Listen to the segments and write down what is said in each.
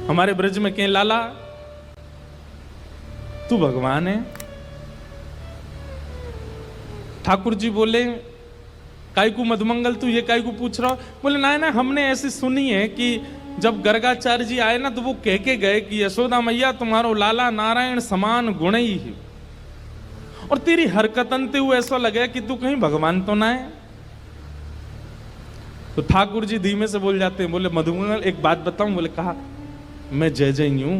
हमारे ब्रज में कहीं लाला तू भगवान है। ठाकुर जी बोले काय को मधुमंगल तू ये काय को पूछ रहा हो? बोले ना ना, हमने ऐसी सुनी है कि जब गर्गाचार्य जी आए ना तो वो कह के गए कि यशोदा मैया तुम्हारो लाला नारायण समान गुण ही है, और तेरी हरकतन ते हुए ऐसा लगे कि तू कहीं भगवान तो ना है। तो ठाकुर जी धीमे से बोल जाते हैं, बोले मधुमंगल एक बात बताऊं? बोले कहा, मैं जय जय ही हूं,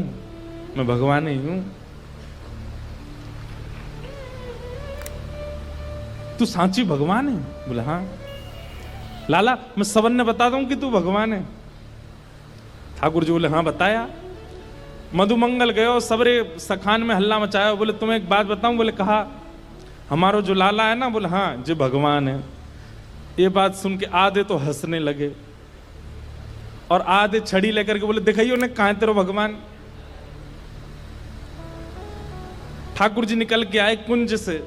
मैं भगवान ही हूं। तू सांची भगवान है? बोले हाँ। लाला मैं सबन ने बता दूं कि तू भगवान है? ठाकुर जी बोले हाँ बताया। मधुमंगल गयो, सबरे सखान में हल्ला मचाया। बोले तुम्हें एक बात बताऊं? बोले कहा, हमारो जो लाला है ना, बोले हाँ जो भगवान है। ये बात सुन के आधे तो हंसने लगे और आधे छड़ी लेकर के बोले दिखाइयो ने कहां तेरो भगवान। ठाकुर जी निकल के आए कुंज से,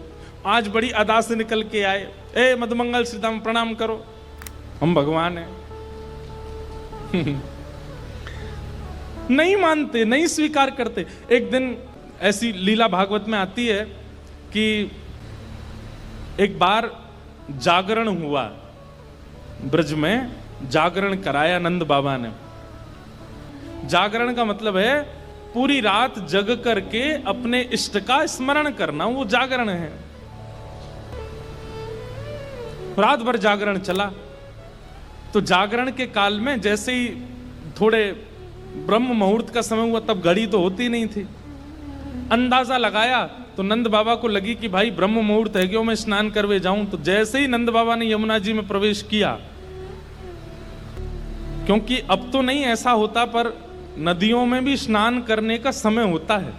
आज बड़ी अदा से निकल के आए। ए मधुमंगल श्रीदाम प्रणाम करो, हम भगवान हैं। नहीं मानते, नहीं स्वीकार करते। एक दिन ऐसी लीला भागवत में आती है कि एक बार जागरण हुआ, ब्रज में जागरण कराया नंद बाबा ने। जागरण का मतलब है पूरी रात जग करके अपने इष्ट का स्मरण करना, वो जागरण है। रात भर जागरण चला। तो जागरण के काल में जैसे ही थोड़े ब्रह्म मुहूर्त का समय हुआ, तब घड़ी तो होती नहीं थी, अंदाजा लगाया तो नंद बाबा को लगी कि भाई ब्रह्म मुहूर्त है, क्यों मैं स्नान करवे जाऊं। तो जैसे ही नंद बाबा ने यमुना जी में प्रवेश किया, क्योंकि अब तो नहीं ऐसा होता पर नदियों में भी स्नान करने का समय होता है।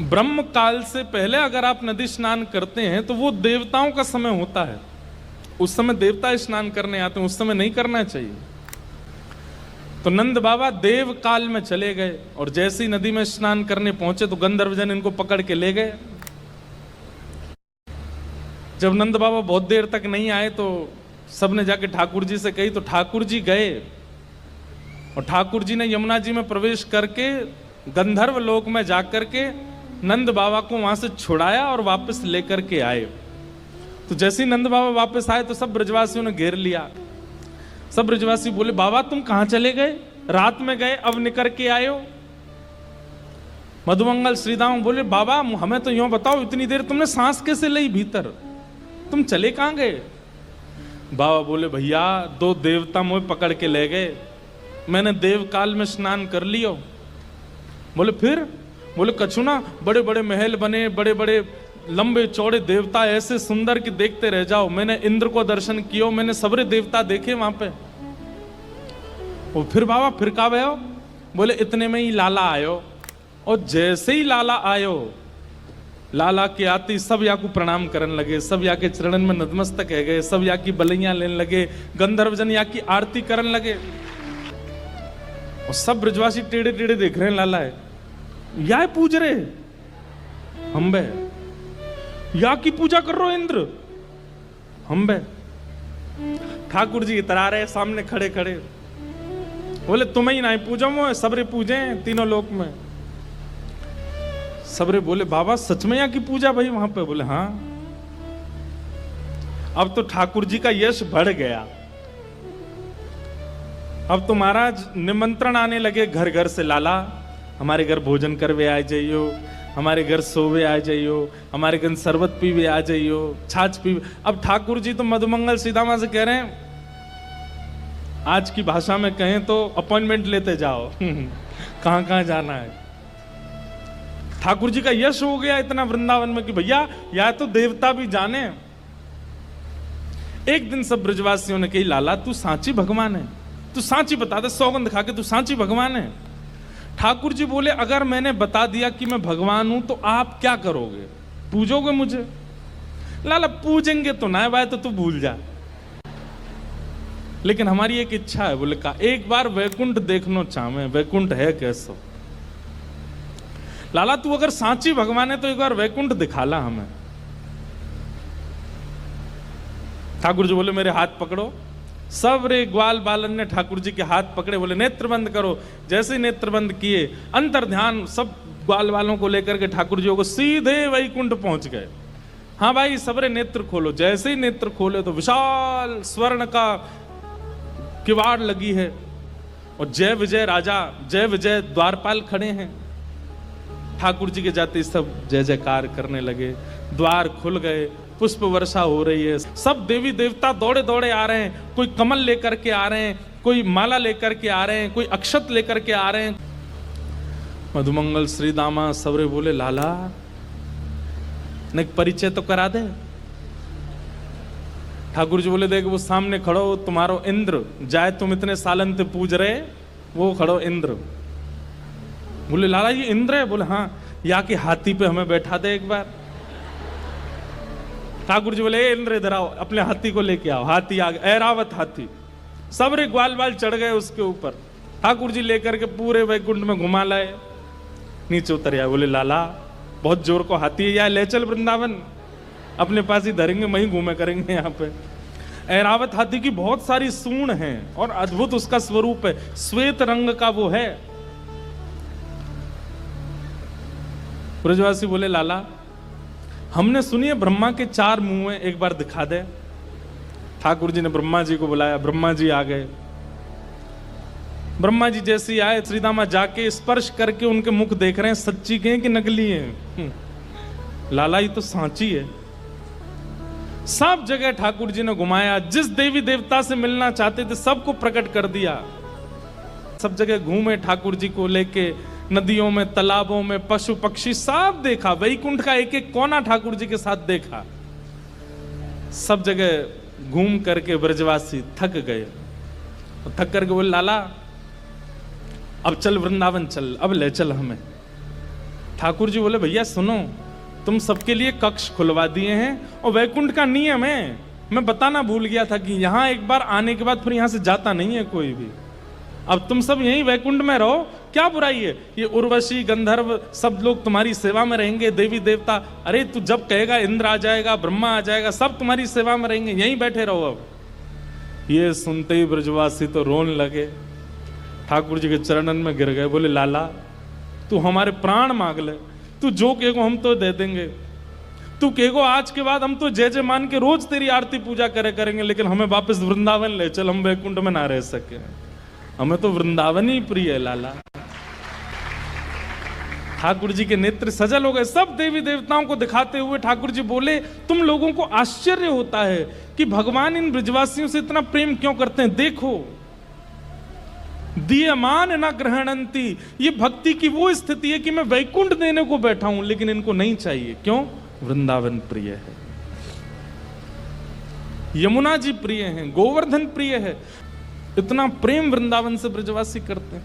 ब्रह्म काल से पहले अगर आप नदी स्नान करते हैं तो वो देवताओं का समय होता है, उस समय देवता स्नान करने आते हैं, उस समय नहीं करना चाहिए। तो नंद बाबा देव काल में चले गए और जैसे ही नदी में स्नान करने पहुंचे तो गंधर्वजन इनको पकड़ के ले गए। जब नंद बाबा बहुत देर तक नहीं आए तो सबने जाके ठाकुर जी से कही, तो ठाकुर जी गए और ठाकुर जी ने यमुना जी में प्रवेश करके गंधर्व लोक में जाकर के नंद बाबा को वहां से छुड़ाया और वापस लेकर के आए। तो जैसे ही नंद बाबा वापस आए तो सब ब्रजवासियों ने घेर लिया। सब ब्रजवासी बोले, बाबा तुम कहां चले गए? रात में गए, अब निकल के आए हो। मधुमंगल श्रीदाम बोले, बाबा हमें तो यूं बताओ, इतनी देर तुमने सांस कैसे ली भीतर, तुम चले कहां गए? बाबा बोले, भैया दो देवता मुझे पकड़ के ले गए, मैंने देव काल में स्नान कर लियो। बोले फिर? बोले कछु ना, बड़े बड़े महल बने, बड़े बड़े लंबे चौड़े देवता ऐसे सुंदर कि देखते रह जाओ। मैंने इंद्र को दर्शन किया, मैंने सबरे देवता देखे वहां पे। और फिर बाबा फिर का भयो? बोले इतने में ही लाला आयो, और जैसे ही लाला आयो, लाला के आते सब या को प्रणाम करने लगे, सब या के चरणन में नतमस्तक है गए, सब या की बलैयां लेने लगे, गंधर्वजन या की आरती करने लगे। और सब ब्रजवासी टेढ़े टेढ़े देख रहे हैं, लाला है या पूज रहे हम बे, या की पूजा कर रहे हो इंद्र हम बे। ठाकुर जी इतरा रहे सामने खड़े खड़े, बोले तुम्हें ही नहीं पूजा, वो सबरे पूजे तीनों लोक में। सबरे बोले, बाबा सच में यहाँ की पूजा भाई वहां पे? बोले हाँ। अब तो ठाकुर जी का यश बढ़ गया। अब तो महाराज निमंत्रण आने लगे घर घर से, लाला हमारे घर भोजन करवे आ जाइयो, हमारे घर सोवे आ जाइयो, हमारे घर शरबत पीवे आ जाइयो, छाछ पीवे। अब ठाकुर जी तो मधुमंगल श्रीदामा से कह रहे हैं, आज की भाषा में कहें तो अपॉइंटमेंट लेते जाओ कहां कहां जाना है। ठाकुर जी का यश हो गया इतना वृंदावन में कि भैया या तो देवता भी जाने। एक दिन सब ब्रजवासियों ने कही, लाला तू सांची भगवान है, तू सांची बता दे, सौगंध खा के तू सांची भगवान है। ठाकुर जी बोले, अगर मैंने बता दिया कि मैं भगवान हूं तो आप क्या करोगे? पूजोगे मुझे? लाला पूजेंगे तो ना भाई, तो तू भूल जा, लेकिन हमारी एक इच्छा है। बोले का एक बार वैकुंठ देखना चाहे, वैकुंठ है कैसो? लाला तू अगर सांची भगवान है तो एक बार वैकुंठ दिखाला हमें। ठाकुर जी बोले, मेरे हाथ पकड़ो, सब रे ग्वाल बालन ने ठाकुर जी के हाथ पकड़े, बोले नेत्र बंद करो। जैसे ही नेत्र बंद किए, अंतर ध्यान सब ग्वाल वालों को लेकर के ठाकुर जी को सीधे वैकुंठ पहुंच गए। हाँ भाई सबरे नेत्र खोलो। जैसे ही नेत्र खोले तो विशाल स्वर्ण का किवाड़ लगी है और जय विजय राजा, जय विजय द्वारपाल खड़े हैं। ठाकुर जी के जाते सब जय जयकार करने लगे, द्वार खुल गए, पुष्प वर्षा हो रही है, सब देवी देवता दौड़े दौड़े आ रहे हैं। कोई कमल लेकर के आ रहे हैं, कोई माला लेकर के आ रहे हैं, कोई अक्षत लेकर के आ रहे हैं। मधुमंगल श्री दामा सबरे बोले लाला ने परिचय तो करा दे। ठाकुर जी बोले देख वो सामने खड़ो तुम्हारो इंद्र, जाए तुम इतने सालन से पूज रहे, वो खड़ो इंद्र। बोले लाला ये इंद्र है? बोले हाँ। या कि हाथी पे हमें बैठा दे एक बार। ठाकुर जी बोले इंद्र इधर आओ, अपने हाथी को लेके आओ। हाथी आ गया, ऐरावत हाथी, सब रे ग्वाल बाल चढ़ गए उसके ऊपर। ठाकुर जी लेकर के पूरे वैकुंठ में घुमा लाए, नीचे उतर आए। बोले लाला बहुत जोर को हाथी है, या ले चल वृंदावन, अपने पास ही धरेंगे, वहीं घूमे करेंगे। यहाँ पे ऐरावत हाथी की बहुत सारी सूंड हैं और अद्भुत उसका स्वरूप है, श्वेत रंग का वो है। ब्रजवासी बोले लाला हमने सुनी है ब्रह्मा के 4 मुंह हैं, एक बार दिखा दे। ठाकुर जी ने ब्रह्मा जी को बुलाया, ब्रह्मा जी आ गए। ब्रह्मा जी जैसे ही आए, श्रीदामा जाके स्पर्श करके उनके मुख देख रहे हैं, सच्ची के हैं कि नकली हैं। लाला ये तो सांची है। सब जगह ठाकुर जी ने घुमाया, जिस देवी देवता से मिलना चाहते थे सबको प्रकट कर दिया। सब जगह घूमे ठाकुर जी को लेके, नदियों में, तालाबों में, पशु पक्षी सब देखा। वैकुंठ का एक एक कोना ठाकुर जी के साथ देखा। सब जगह घूम करके ब्रजवासी थक गए। थक करके बोले लाला अब चल वृंदावन चल, अब ले चल हमें। ठाकुर जी बोले भैया सुनो, तुम सबके लिए कक्ष खुलवा दिए हैं और वैकुंठ का नियम है, मैं बताना भूल गया था कि यहां एक बार आने के बाद फिर यहां से जाता नहीं है कोई भी। अब तुम सब यहीं वैकुंठ में रहो, क्या बुराई है? ये उर्वशी गंधर्व सब लोग तुम्हारी सेवा में रहेंगे, देवी देवता। अरे तू जब कहेगा इंद्र आ जाएगा, ब्रह्मा आ जाएगा, सब तुम्हारी सेवा में रहेंगे, यहीं बैठे रहो। अब ये सुनते ही ब्रजवासी तो रोने लगे, ठाकुर जी के चरणन में गिर गए। बोले लाला तू हमारे प्राण मांग ले, तू जो कहेगो हम तो दे देंगे। तू कहेगो आज के बाद हम तो जय जय मान के रोज तेरी आरती पूजा करे करेंगे, लेकिन हमें वापस वृंदावन ले चल, हम वैकुंठ में ना रह सके। हमें तो वृंदावन ही प्रिय है लाला। ठाकुर जी के नेत्र सजल हो गए। सब देवी देवताओं को दिखाते हुए ठाकुर जी बोले तुम लोगों को आश्चर्य होता है कि भगवान इन ब्रजवासियों से इतना प्रेम क्यों करते हैं। देखो दीयमान न ग्रहणंती, ये भक्ति की वो स्थिति है कि मैं वैकुंठ देने को बैठा हूं लेकिन इनको नहीं चाहिए। क्यों? वृंदावन प्रिय है, यमुना जी प्रिय हैं, गोवर्धन प्रिय है। इतना प्रेम वृंदावन से ब्रजवासी करते हैं।